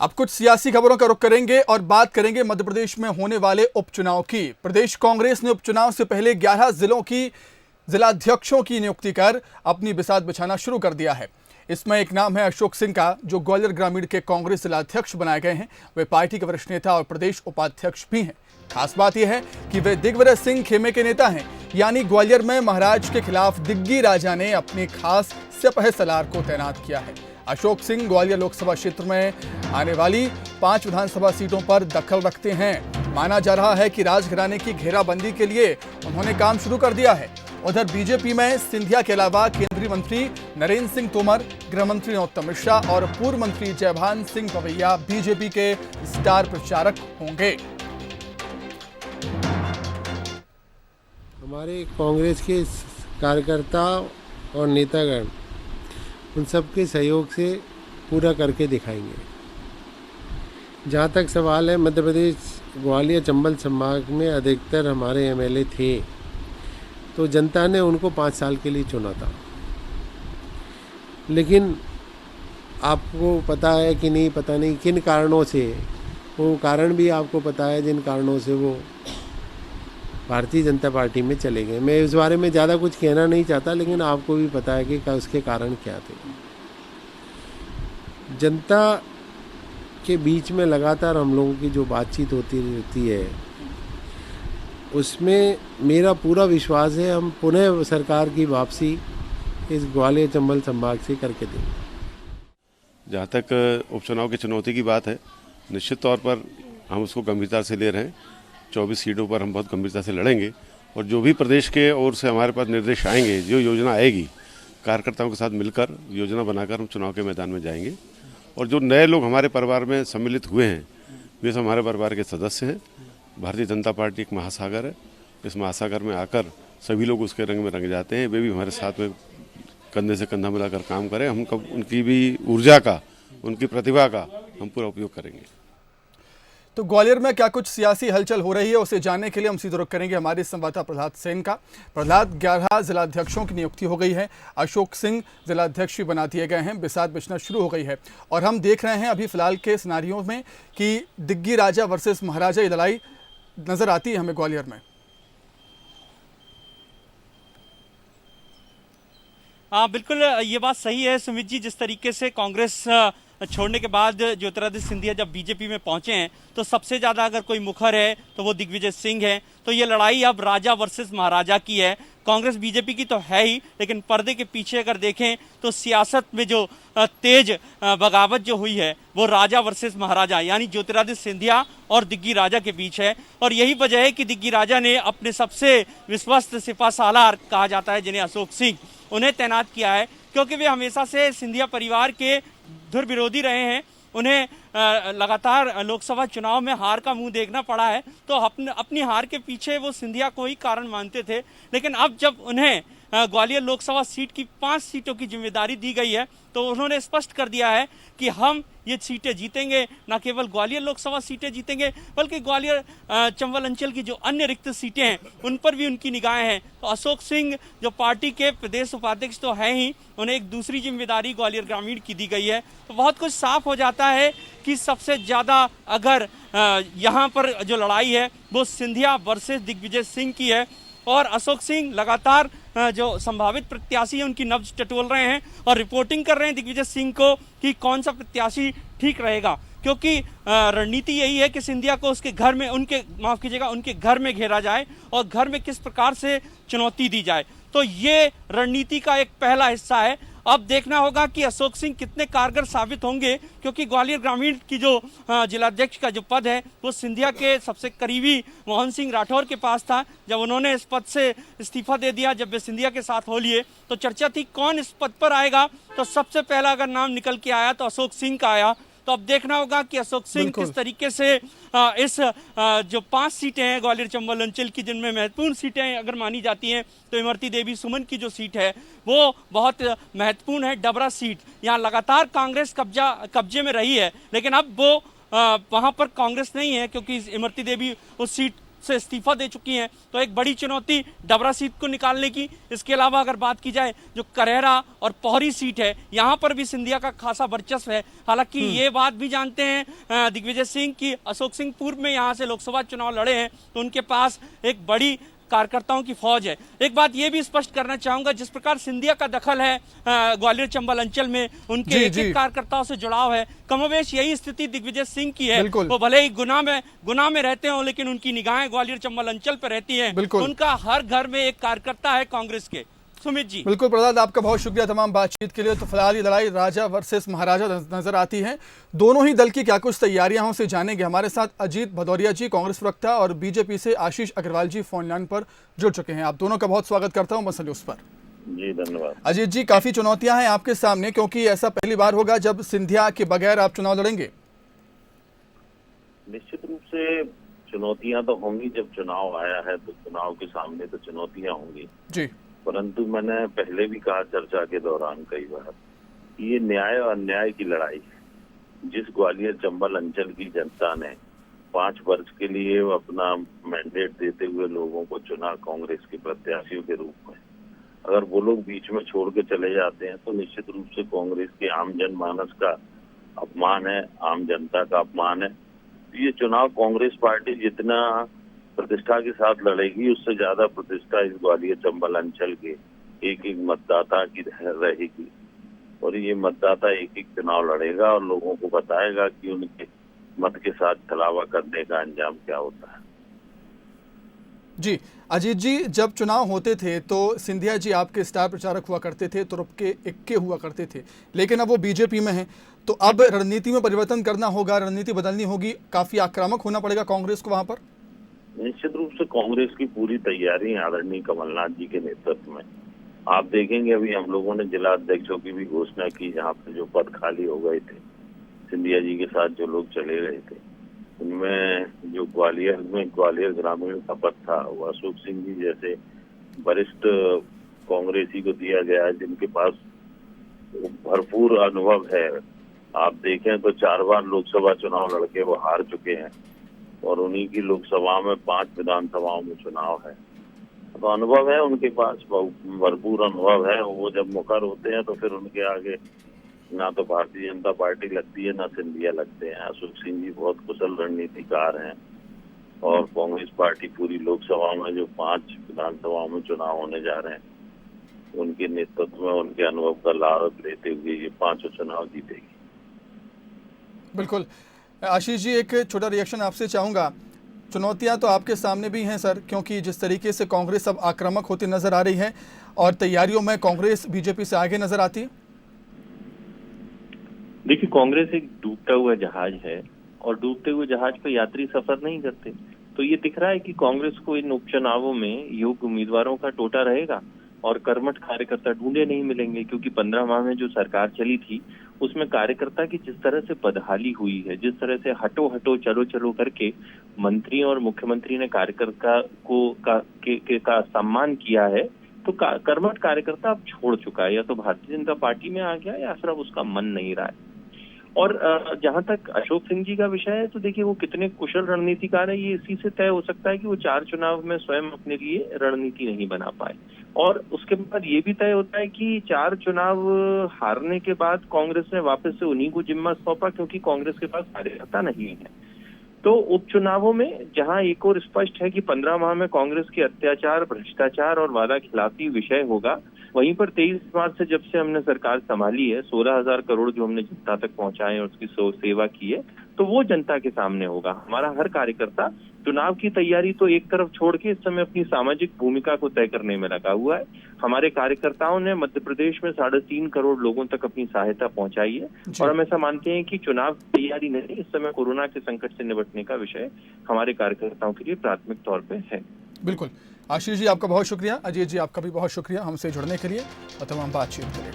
अब कुछ सियासी खबरों का रुख करेंगे और बात करेंगे मध्य प्रदेश में होने वाले उपचुनाव की। प्रदेश कांग्रेस ने उपचुनाव से पहले 11 जिलों की जिलाध्यक्षों की नियुक्ति कर अपनी बिसात बिछाना शुरू कर दिया है। इसमें एक नाम है अशोक सिंह का, जो ग्वालियर ग्रामीण के कांग्रेस जिलाध्यक्ष बनाए गए हैं। वे पार्टी के वरिष्ठ नेता और प्रदेश उपाध्यक्ष भी हैं। खास बात यह है कि वे दिग्विजय सिंह खेमे के नेता हैं, यानी ग्वालियर में महाराज के खिलाफ दिग्गी राजा ने अपने खास सिपह सलार को तैनात किया है। अशोक सिंह ग्वालियर लोकसभा क्षेत्र में आने वाली 5 विधानसभा सीटों पर दखल रखते हैं। माना जा रहा है कि राजघराने की घेराबंदी के लिए उन्होंने काम शुरू कर दिया है। उधर बीजेपी में सिंधिया के अलावा केंद्रीय मंत्री नरेंद्र सिंह तोमर, गृह मंत्री नरोत्तम मिश्रा और पूर्व मंत्री जयभान सिंह पवैया बीजेपी के स्टार प्रचारक होंगे। हमारे कांग्रेस के कार्यकर्ता और नेतागण उन सबके सहयोग से पूरा करके दिखाएंगे। जहाँ तक सवाल है, मध्य प्रदेश ग्वालियर चंबल संभाग में अधिकतर हमारे एमएलए थे, तो जनता ने उनको 5 साल के लिए चुना था। लेकिन आपको पता है कि नहीं, पता नहीं किन कारणों से, वो कारण भी आपको पता है जिन कारणों से वो भारतीय जनता पार्टी में चले गए। मैं इस बारे में ज़्यादा कुछ कहना नहीं चाहता, लेकिन आपको भी पता है कि उसके कारण क्या थे। जनता के बीच में लगातार हम लोगों की जो बातचीत होती रहती है, उसमें मेरा पूरा विश्वास है हम पुनः सरकार की वापसी इस ग्वालियर चंबल संभाग से करके देंगे। जहाँ तक उपचुनाव की चुनौती की बात है, निश्चित तौर पर हम उसको गंभीरता से ले रहे हैं। 24 सीटों पर हम बहुत गंभीरता से लड़ेंगे और जो भी प्रदेश के ओर से हमारे पास निर्देश आएंगे, जो योजना आएगी, कार्यकर्ताओं के साथ मिलकर योजना बनाकर हम चुनाव के मैदान में जाएंगे। और जो नए लोग हमारे परिवार में सम्मिलित हुए हैं, वे सब हमारे परिवार के सदस्य हैं। भारतीय जनता पार्टी एक महासागर है, इस महासागर में आकर सभी लोग उसके रंग में रंग जाते हैं। वे भी हमारे साथ में कंधे से कंधा मिलाकर काम करें। हम उनकी भी ऊर्जा का, उनकी प्रतिभा का हम पूरा उपयोग करेंगे। तो ग्वालियर में क्या कुछ सियासी हलचल हो रही है, उसे जानने के लिए हम सीधे रुख करेंगे हमारे संवाददाता प्रहलाद सेन का। प्रहलाद, 11 जिलाध्यक्षों की नियुक्ति हो गई है। अशोक सिंह जिलाध्यक्ष भी बना दिए गए हैं। बिसात बिछना शुरू हो गई है और हम देख रहे हैं अभी फिलहाल के सिनारियों में कि दिग्गी राजा वर्सेस महाराजा ये लड़ाई नजर आती है हमें ग्वालियर में। बिल्कुल ये बात सही है सुमित जी। जिस तरीके से कांग्रेस छोड़ने के बाद ज्योतिरादित्य सिंधिया जब बीजेपी में पहुंचे हैं, तो सबसे ज्यादा अगर कोई मुखर है तो वो दिग्विजय सिंह है। तो ये लड़ाई अब राजा वर्सेस महाराजा की है। कांग्रेस बीजेपी की तो है ही, लेकिन पर्दे के पीछे अगर देखें तो सियासत में जो तेज बगावत जो हुई है, वो राजा वर्सेस महाराजा यानी ज्योतिरादित्य सिंधिया और दिग्गी राजा के बीच है। और यही वजह है कि दिग्गी राजा ने अपने सबसे विश्वस्त सिपह सालार कहा जाता है, जिन्हें अशोक सिंह, उन्हें तैनात किया है, क्योंकि वे हमेशा से सिंधिया परिवार के धुर विरोधी रहे हैं। उन्हें लगातार लोकसभा चुनाव में हार का मुंह देखना पड़ा है, तो अपनी हार के पीछे वो सिंधिया को ही कारण मानते थे। लेकिन अब जब उन्हें ग्वालियर लोकसभा सीट की 5 सीटों की जिम्मेदारी दी गई है, तो उन्होंने स्पष्ट कर दिया है कि हम ये सीटें जीतेंगे। न केवल ग्वालियर लोकसभा सीटें जीतेंगे, बल्कि ग्वालियर चंबल अंचल की जो अन्य रिक्त सीटें हैं, उन पर भी उनकी निगाहें हैं। तो अशोक सिंह जो पार्टी के प्रदेश उपाध्यक्ष तो हैं ही, उन्हें एक दूसरी जिम्मेदारी ग्वालियर ग्रामीण की दी गई है। तो बहुत कुछ साफ हो जाता है कि सबसे ज़्यादा अगर यहाँ पर जो लड़ाई है वो सिंधिया वर्सेस दिग्विजय सिंह की है। और अशोक सिंह लगातार जो संभावित प्रत्याशी हैं उनकी नब्ज टटोल रहे हैं और रिपोर्टिंग कर रहे हैं दिग्विजय सिंह को कि कौन सा प्रत्याशी ठीक रहेगा, क्योंकि रणनीति यही है कि सिंधिया को उसके घर में, उनके घर में घेरा जाए और घर में किस प्रकार से चुनौती दी जाए। तो ये रणनीति का एक पहला हिस्सा है। अब देखना होगा कि अशोक सिंह कितने कारगर साबित होंगे, क्योंकि ग्वालियर ग्रामीण की जो जिलाध्यक्ष का जो पद है वो सिंधिया के सबसे करीबी मोहन सिंह राठौर के पास था। जब उन्होंने इस पद से इस्तीफा दे दिया, जब वे सिंधिया के साथ हो लिए, तो चर्चा थी कौन इस पद पर आएगा। तो सबसे पहला अगर नाम निकल के आया तो अशोक सिंह का आया। तो अब देखना होगा कि अशोक सिंह किस तरीके से इस जो 5 सीटें हैं ग्वालियर चंबल अंचल की, जिनमें महत्वपूर्ण सीटें अगर मानी जाती हैं तो इमरती देवी सुमन की जो सीट है वो बहुत महत्वपूर्ण है। डबरा सीट, यहाँ लगातार कांग्रेस कब्जे में रही है, लेकिन अब वो वहाँ पर कांग्रेस नहीं है, क्योंकि इमरती देवी उस सीट से इस्तीफा दे चुकी हैं। तो एक बड़ी चुनौती डबरा सीट को निकालने की। इसके अलावा अगर बात की जाए जो करेरा और पोहरी सीट है, यहाँ पर भी सिंधिया का खासा वर्चस्व है। हालांकि ये बात भी जानते हैं दिग्विजय सिंह की अशोक सिंह पूर्व में यहाँ से लोकसभा चुनाव लड़े हैं, तो उनके पास एक बड़ी कार्यकर्ताओं की फौज है। एक बात ये भी स्पष्ट करना चाहूंगा, जिस प्रकार सिंधिया का दखल है ग्वालियर चंबल अंचल में, उनके एक कार्यकर्ताओं से जुड़ाव है, कमोवेश यही स्थिति दिग्विजय सिंह की है। वो भले ही गुना में रहते हो, लेकिन उनकी निगाहें ग्वालियर चंबल अंचल पर रहती हैं। उनका हर घर में एक कार्यकर्ता है कांग्रेस के। सुमित जी। बिल्कुल प्रहलाद, आपका बहुत शुक्रिया तमाम बातचीत के लिए। तो फिलहाल ये लड़ाई राजा वर्सेस महाराजा नजर आती है। दोनों ही दल की क्या कुछ तैयारियां हैं उसे जानेंगे। हमारे साथ अजीत भदौरिया जी कांग्रेस प्रवक्ता और बीजेपी से आशीष अग्रवाल जी फोन लाइन पर जुड़ चुके हैं। आप दोनों का बहुत स्वागत करता हूं मसल न्यूज पर। जी धन्यवाद। अजीत जी, काफी चुनौतियां हैं आपके सामने, क्योंकि ऐसा पहली बार होगा जब सिंधिया के बगैर आप चुनाव लड़ेंगे। निश्चित रूप से चुनौतियां तो होंगी। जब चुनाव आया है तो चुनाव के सामने तो चुनौतियां होंगी जी। परंतु मैंने पहले भी कहा चर्चा के दौरान कई बार, ये न्याय और अन्याय की लड़ाई है। जिस ग्वालियर चंबल अंचल की जनता ने 5 वर्ष के लिए अपना मैंडेट देते हुए लोगों को चुना कांग्रेस के प्रत्याशियों के रूप में, अगर वो लोग बीच में छोड़ के चले जाते हैं तो निश्चित रूप से कांग्रेस के आम जनमानस का अपमान है, आम जनता का अपमान है। ये चुनाव कांग्रेस पार्टी जितना प्रतिष्ठा के साथ लड़ेगी, उससे ज्यादा प्रतिष्ठा इस ग्वालियर चंबल अंचल के एक एक मतदाता की रहेगी। और ये मतदाता एक एक चुनाव लड़ेगा और लोगों को बताएगा कि उनके मत के साथ छलावा करने का अंजाम क्या होता है। जी अजीत जी, जब चुनाव होते थे तो सिंधिया जी आपके स्टार प्रचारक हुआ करते थे, तुरुप के इक्के हुआ करते थे, लेकिन अब वो बीजेपी में हैं। तो अब रणनीति में परिवर्तन करना होगा, रणनीति बदलनी होगी, काफी आक्रामक होना पड़ेगा कांग्रेस को वहां पर। निश्चित रूप से कांग्रेस की पूरी तैयारी आदरणीय कमलनाथ जी के नेतृत्व में। आप देखेंगे अभी हम लोगों ने जिला अध्यक्षों की भी घोषणा की, जहाँ पे जो पद खाली हो गए थे, सिंधिया जी के साथ जो लोग चले गए थे, उनमें जो ग्वालियर ग्रामीण का पद था वो अशोक सिंह जी जैसे वरिष्ठ कांग्रेसी को दिया गया है, जिनके पास भरपूर अनुभव है। आप देखें तो 4 बार लोकसभा चुनाव लड़के वो हार चुके हैं और उन्हीं की लोकसभा में 5 विधानसभाओं में चुनाव है। तो अनुभव है उनके पास, भरपूर अनुभव है। वो जब मुखर होते हैं तो फिर उनके आगे ना तो भारतीय जनता पार्टी लगती है ना सिंधिया लगते हैं। अशोक सिंह जी बहुत कुशल रणनीतिकार हैं और कांग्रेस पार्टी पूरी लोकसभा में जो 5 विधानसभाओं में चुनाव होने जा रहे हैं, उनके नेतृत्व में उनके अनुभव का लाभ लेते हुए ये 5 चुनाव जीतेगी। बिल्कुल आशीष जी, एक छोटा रिएक्शन आपसे चाहूंगा। चुनौतियां तो आपके सामने भी हैं सर, क्योंकि जिस तरीके से कांग्रेस अब आक्रामक होती नजर आ रही है और तैयारियों में कांग्रेस बीजेपी से आगे नजर आती है। देखिए, कांग्रेस एक डूबता हुआ जहाज है और डूबते हुए जहाज पर यात्री सफर नहीं करते। तो ये दिख रहा है कि कांग्रेस को इन उपचुनावों में योग्य उम्मीदवारों का टोटा रहेगा और कर्मठ कार्यकर्ता ढूंढे नहीं मिलेंगे, क्योंकि 15 माह में जो सरकार चली थी उसमें कार्यकर्ता की जिस तरह से बदहाली हुई है, जिस तरह से हटो हटो चलो चलो करके मंत्री और मुख्यमंत्री ने कार्यकर्ता का सम्मान किया है, तो कर्मठ कार्यकर्ता अब छोड़ चुका है। या तो भारतीय जनता पार्टी में आ गया या फिर अब उसका मन नहीं रहा है। और जहां तक अशोक सिंह जी का विषय है, तो देखिए वो कितने कुशल रणनीतिकार है, ये इसी से तय हो सकता है कि वो 4 चुनाव में स्वयं अपने लिए रणनीति नहीं बना पाए। और उसके बाद ये भी तय होता है कि 4 चुनाव हारने के बाद कांग्रेस ने वापस से उन्हीं को जिम्मा सौंपा, क्योंकि कांग्रेस के पास कार्यकर्ता नहीं है। तो उपचुनावों में जहां एक और स्पष्ट है कि 15 माह में कांग्रेस के अत्याचार, भ्रष्टाचार और वादा खिलाफी विषय होगा, वहीं पर 23 मार्च से जब से हमने सरकार संभाली है, 16,000 करोड़ जो हमने जनता तक पहुंचाए और उसकी सेवा की है, तो वो जनता के सामने होगा। हमारा हर कार्यकर्ता चुनाव की तैयारी तो एक तरफ छोड़ के इस समय अपनी सामाजिक भूमिका को तय करने में लगा हुआ है। हमारे कार्यकर्ताओं ने मध्य प्रदेश में 3.5 करोड़ लोगों तक अपनी सहायता पहुंचाई है और हम ऐसा मानते हैं कि चुनाव की तैयारी नहीं, इस समय कोरोना के संकट से निपटने का विषय हमारे कार्यकर्ताओं के लिए प्राथमिक तौर पर है। बिल्कुल आशीष जी, आपका बहुत शुक्रिया। अजय जी, आपका भी बहुत शुक्रिया हमसे जुड़ने के लिए और तमाम बातचीत के लिए।